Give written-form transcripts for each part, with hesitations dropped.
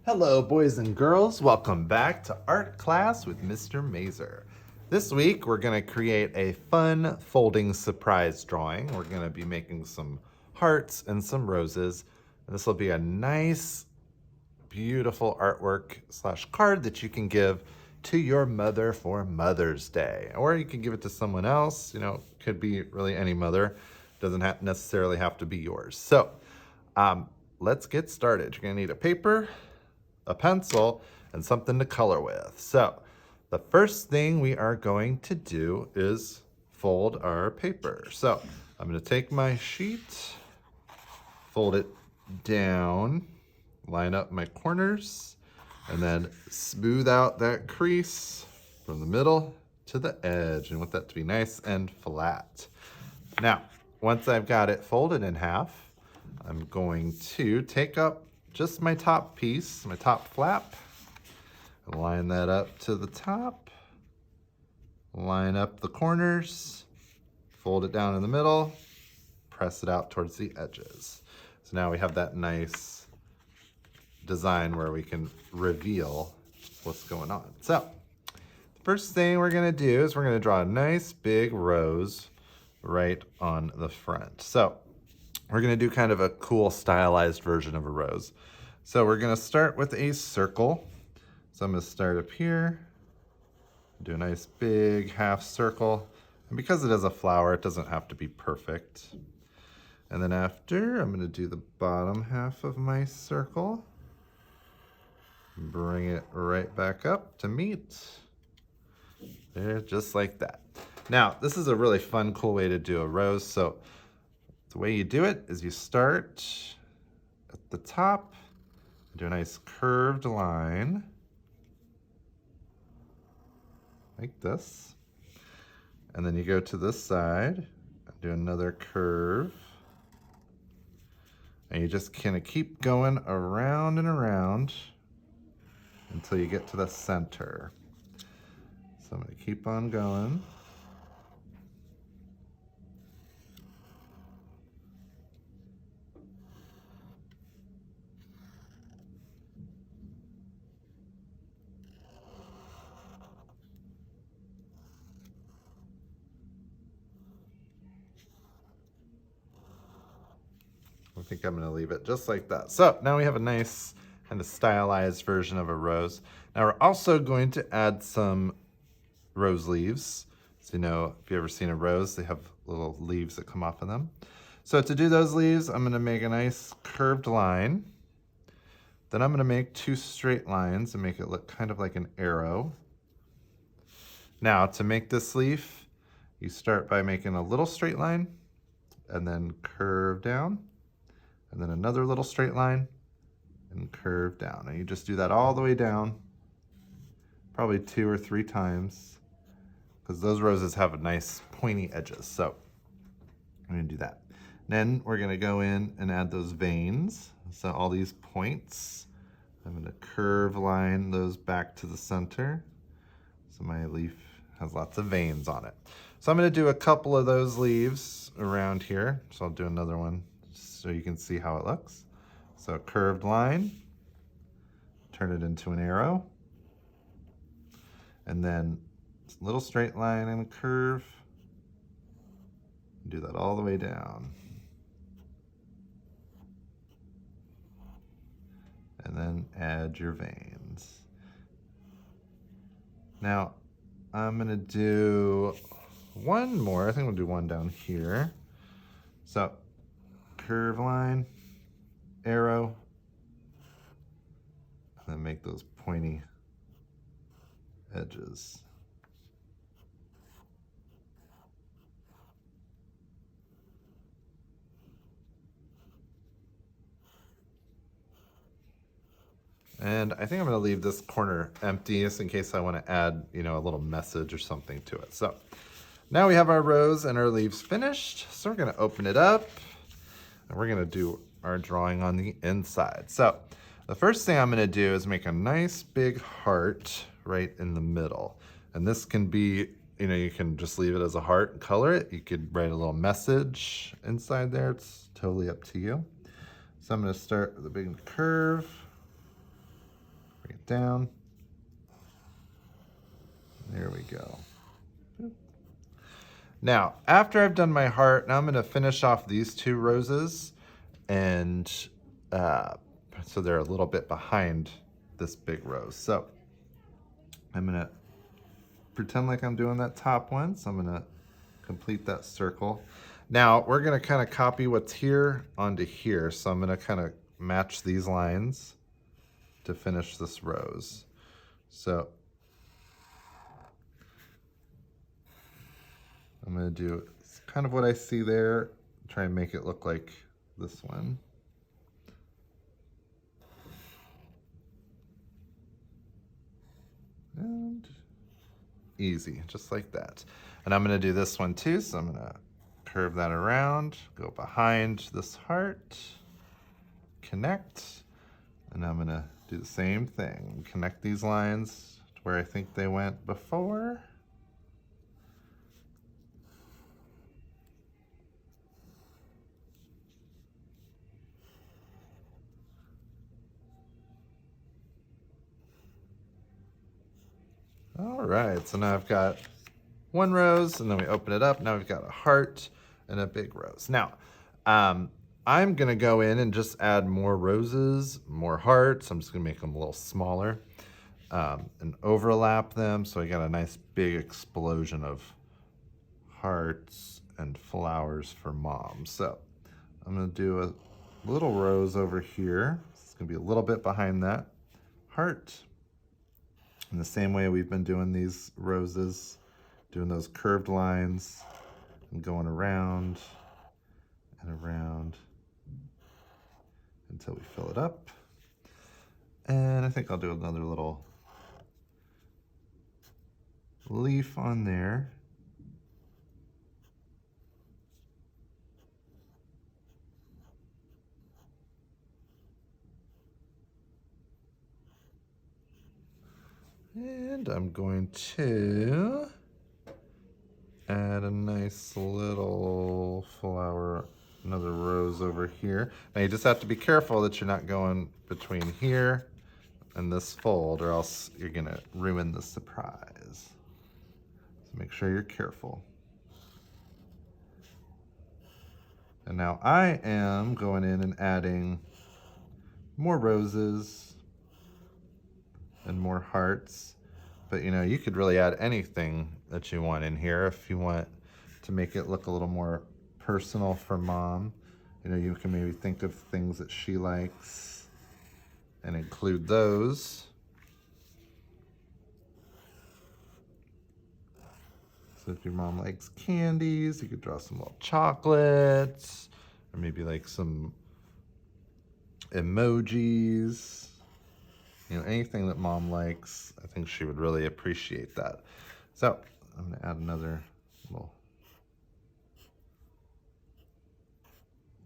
Hello, boys and girls. Welcome back to Art Class with Mr. Mazer. This week, we're going to create a fun folding surprise drawing. We're going to be making some hearts and some roses. And this will be a nice, beautiful artwork / card that you can give to your mother for Mother's Day. Or you can give it to someone else. Could be really any mother. Doesn't necessarily have to be yours. So, let's get started. You're going to need a paper, a pencil, and something to color with. So the first thing we are going to do is fold our paper. So I'm going to take my sheet, fold it down, line up my corners, and then smooth out that crease from the middle to the edge. And want that to be nice and flat. Now, once I've got it folded in half, I'm going to take up just my top piece, my top flap, and line that up to the top, line up the corners, fold it down in the middle, press it out towards the edges. So now we have that nice design where we can reveal what's going on. So the first thing we're gonna do is we're gonna draw a nice big rose right on the front. So we're gonna do kind of a cool stylized version of a rose. So we're gonna start with a circle. So I'm gonna start up here, do a nice big half circle. And because it is a flower, it doesn't have to be perfect. And then after, I'm gonna do the bottom half of my circle. Bring it right back up to meet. There, just like that. Now, this is a really fun, cool way to do a rose. So the way you do it is you start at the top, do a nice curved line, like this. And then you go to this side, and do another curve. And you just kind of keep going around and around until you get to the center. So I'm gonna keep on going. I think I'm gonna leave it just like that. So now we have a nice kind of stylized version of a rose. Now we're also going to add some rose leaves. So if you've ever seen a rose, they have little leaves that come off of them. So to do those leaves, I'm gonna make a nice curved line. Then I'm gonna make 2 straight lines and make it look kind of like an arrow. Now to make this leaf, you start by making a little straight line and then curve down, and then another little straight line and curve down. And you just do that all the way down, probably 2 or 3 times, because those roses have a nice pointy edges. So I'm gonna do that. Then we're gonna go in and add those veins. So all these points, I'm gonna curve line those back to the center. So my leaf has lots of veins on it. So I'm gonna do a couple of those leaves around here. So I'll do another one so you can see how it looks. So a curved line, turn it into an arrow, and then a little straight line and a curve. Do that all the way down. And then add your veins. Now, I'm gonna do one more. I think we'll do one down here. So, curve line, arrow, and then make those pointy edges. And I think I'm gonna leave this corner empty just in case I wanna add, a little message or something to it. So now we have our rose and our leaves finished. So we're gonna open it up and we're gonna do our drawing on the inside. So the first thing I'm gonna do is make a nice big heart right in the middle. And this can be, you can just leave it as a heart and color it. You could write a little message inside there. It's totally up to you. So I'm gonna start with a big curve. down. There we go. Now, after I've done my heart, now I'm gonna finish off these 2 roses, and so they're a little bit behind this big rose. So I'm gonna pretend like I'm doing that top one. So I'm gonna complete that circle. Now we're gonna kind of copy what's here onto here. So I'm gonna kind of match these lines to finish this rose. So I'm gonna do kind of what I see there, try and make it look like this one. And easy, just like that. And I'm gonna do this one too, so I'm gonna curve that around, go behind this heart, connect, and I'm gonna do the same thing. Connect these lines to where I think they went before. All right, so now I've got 1 rose, and then we open it up. Now we've got a heart and a big rose. Now, I'm gonna go in and just add more roses, more hearts. I'm just gonna make them a little smaller and overlap them. So I got a nice big explosion of hearts and flowers for Mom. So I'm gonna do a little rose over here. It's gonna be a little bit behind that heart. In the same way we've been doing these roses, doing those curved lines and going around and around until we fill it up. And I think I'll do another little leaf on there. And I'm going to add a nice little flower, another rose over here. Now you just have to be careful that you're not going between here and this fold, or else you're gonna ruin the surprise. So make sure you're careful. And now I am going in and adding more roses and more hearts. But you know, you could really add anything that you want in here. If you want to make it look a little more personal for Mom, you know, you can maybe think of things that she likes and include those. So if your mom likes candies, you could draw some little chocolates, or maybe like some emojis. You know, anything that Mom likes, I think she would really appreciate that. So I'm gonna add another little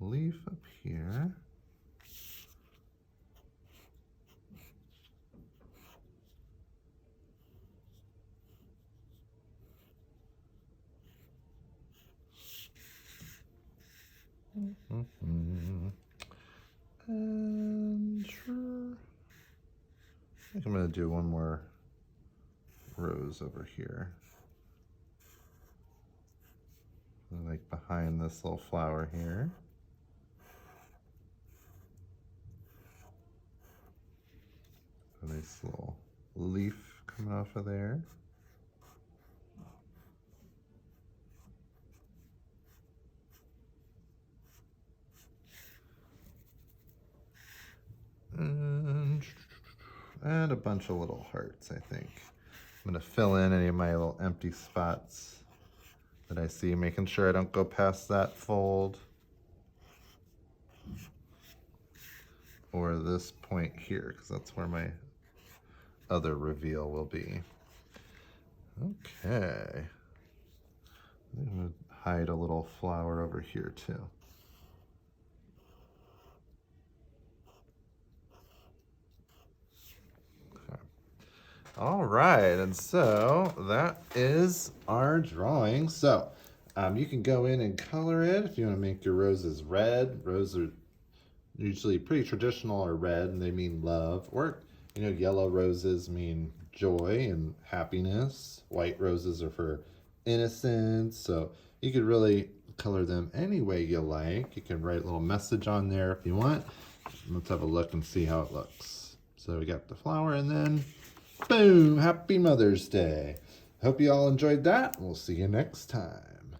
leaf up here. And sure. I think I'm gonna do one more rose over here. Like behind this little flower here. A nice little leaf coming off of there. And a bunch of little hearts, I think. I'm gonna fill in any of my little empty spots that I see, making sure I don't go past that fold or this point here, because that's where my other reveal will be. Okay. I'm gonna hide a little flower over here too. All right, and so that is our drawing. So you can go in and color it if you want to make your roses red. Roses are usually pretty traditional or red, and they mean love. Or You know, yellow roses mean joy and happiness. White roses are for innocence. So you could really color them any way you like. You can write a little message on there if you want. Let's have a look and see how it looks. So we got the flower and then boom, happy Mother's Day. Hope you all enjoyed that. We'll see you next time.